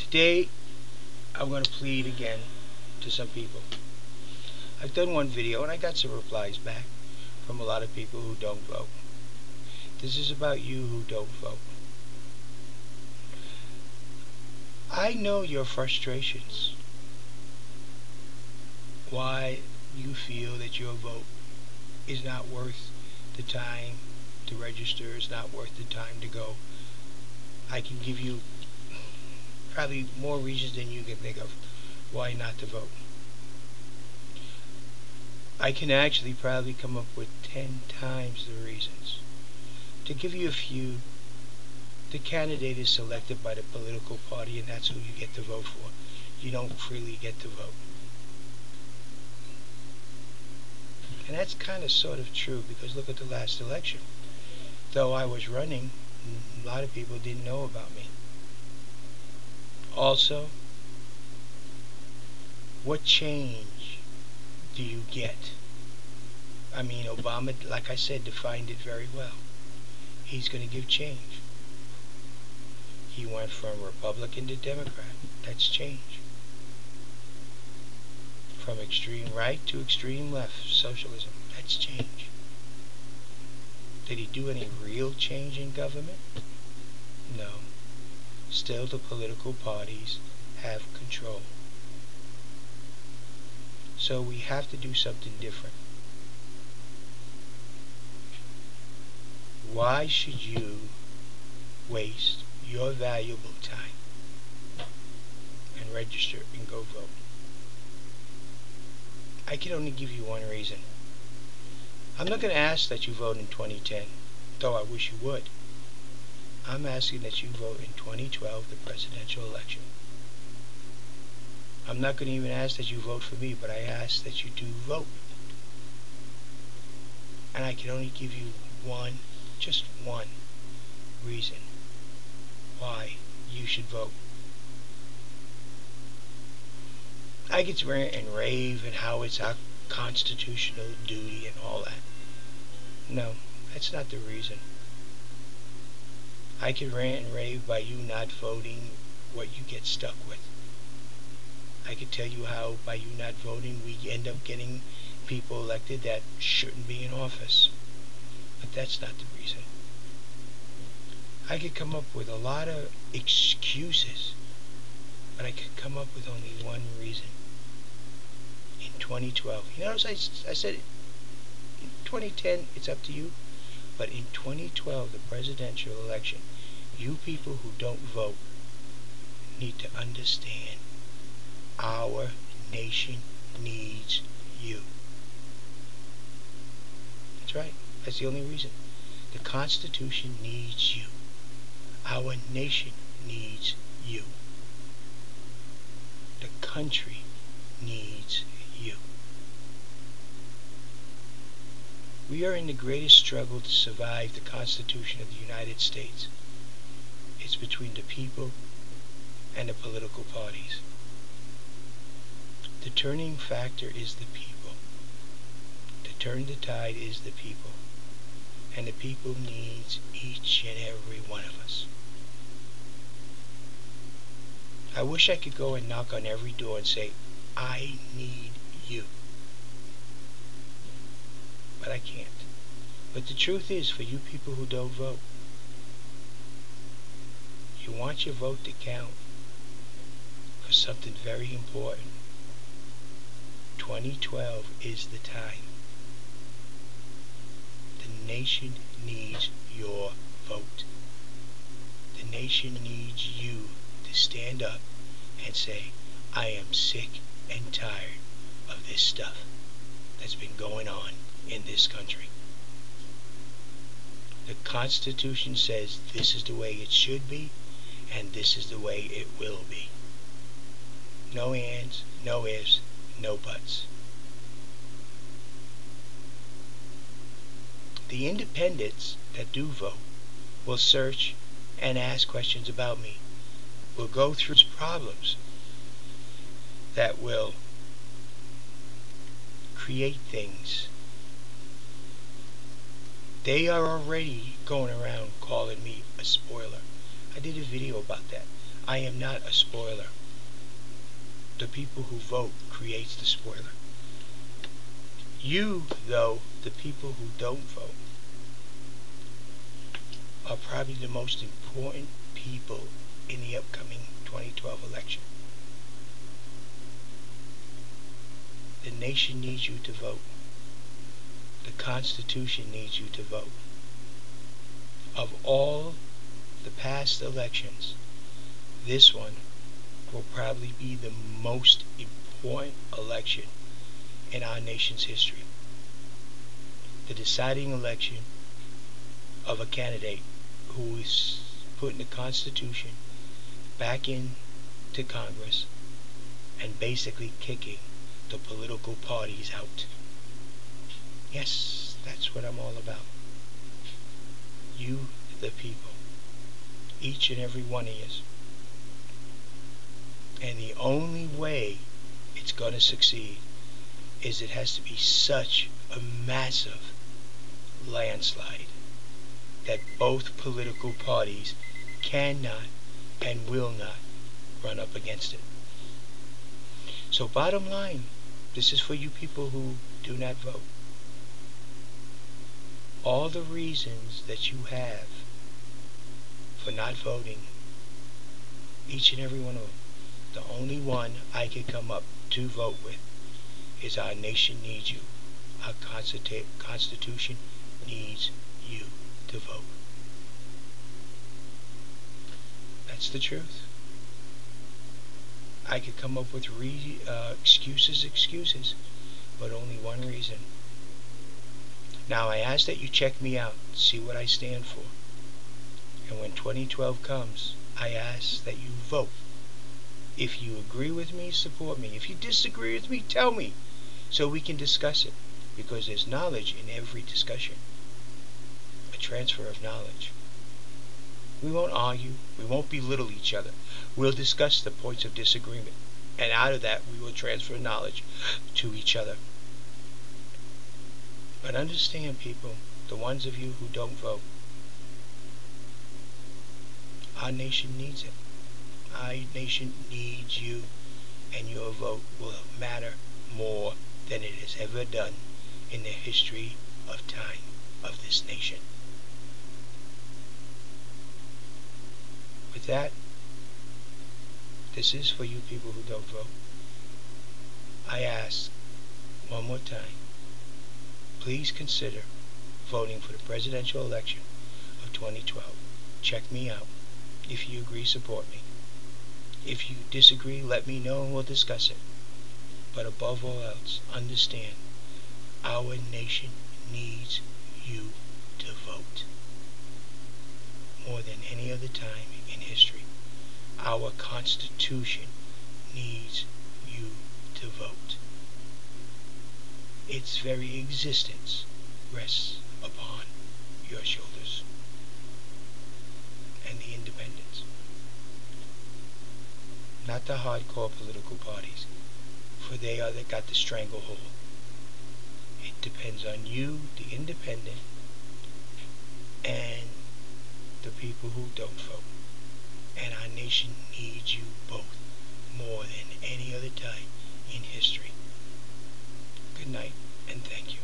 Today, I'm going to plead again to some people. I've done one video and I got some replies back from a lot of people who don't vote. This is about you who don't vote. I know your frustrations. Why you feel that your vote is not worth the time to register, is not worth the time to go. I can give you probably more reasons than you can think of why not to vote. I can actually probably come up with 10 times the reasons. To give you a few, the candidate is selected by the political party and that's who you get to vote for. You don't freely get to vote. And that's kind of sort of true because look at the last election. Though I was running, a lot of people didn't know about me. Also, what change do you get? I mean, Obama, like I said, defined it very well. He's going to give change. He went from Republican to Democrat. That's change. From extreme right to extreme left, socialism. That's change. Did he do any real change in government? No. Still, the political parties have control. So we have to do something different. Why should you waste your valuable time and register and go vote? I can only give you one reason. I'm not going to ask that you vote in 2010, though I wish you would. I'm asking that you vote in 2012, the presidential election. I'm not going to even ask that you vote for me, but I ask that you do vote. And I can only give you one, just one reason why you should vote. I get to rant and rave and how it's our constitutional duty and all that. No, that's not the reason. I can rant and rave by you not voting what you get stuck with. I could tell you how by you not voting we end up getting people elected that shouldn't be in office. But that's not the reason. I could come up with a lot of excuses, but I could come up with only one reason. In 2012, you notice I said in 2010 it's up to you, but in 2012, the presidential election, you people who don't vote need to understand our nation needs you. That's right. That's the only reason. The Constitution needs you. Our nation needs you. The country needs you. We are in the greatest struggle to survive the Constitution of the United States. It's between the people and the political parties. The turning factor is the people. To turn the tide is the people. And the people needs each and every one of us. I wish I could go and knock on every door and say, I need you. But I can't. But the truth is, for you people who don't vote, you want your vote to count for something very important. 2012 is the time. The nation needs your vote. The nation needs you to stand up and say, I am sick and tired of this stuff that's been going on in this country. The Constitution says this is the way it should be, and this is the way it will be. No ands, no ifs, no buts. The independents that do vote will search and ask questions about me. Will go through problems that will create things. They are already going around calling me a spoiler. I did a video about that. I am not a spoiler. The people who vote creates the spoiler. You, though, the people who don't vote, are probably the most important people in the upcoming 2012 election. The nation needs you to vote. The Constitution needs you to vote. Of all the past elections, this one will probably be the most important election in our nation's history. The deciding election of a candidate who is putting the Constitution back into Congress and basically kicking the political parties out. Yes, that's what I'm all about. You, the people. Each and every one of you. And the only way it's going to succeed is it has to be such a massive landslide that both political parties cannot and will not run up against it. So bottom line, this is for you people who do not vote. All the reasons that you have for not voting, each and every one of them, the only one I can come up to vote with is our nation needs you. Our Constitution needs you to vote. That's the truth. I could come up with excuses, but only one reason. Now I ask that you check me out, see what I stand for. And when 2012 comes, I ask that you vote. If you agree with me, support me. If you disagree with me, tell me, so we can discuss it. Because there's knowledge in every discussion. A transfer of knowledge. We won't argue. We won't belittle each other. We'll discuss the points of disagreement. And out of that, we will transfer knowledge to each other. But understand, people, the ones of you who don't vote, our nation needs it. Our nation needs you, and your vote will matter more than it has ever done in the history of time of this nation. With that, this is for you people who don't vote. I ask one more time, please consider voting for the presidential election of 2012. Check me out. If you agree, support me. If you disagree, let me know and we'll discuss it. But above all else, understand, our nation needs you to vote. More than any other time in history, our Constitution needs you to vote. Its very existence rests upon your shoulders. And the independents. Not the hardcore political parties, for they are that got the stranglehold. It depends on you, the independent, and the people who don't vote. And our nation needs you both more than any other time in history. Good night, and thank you.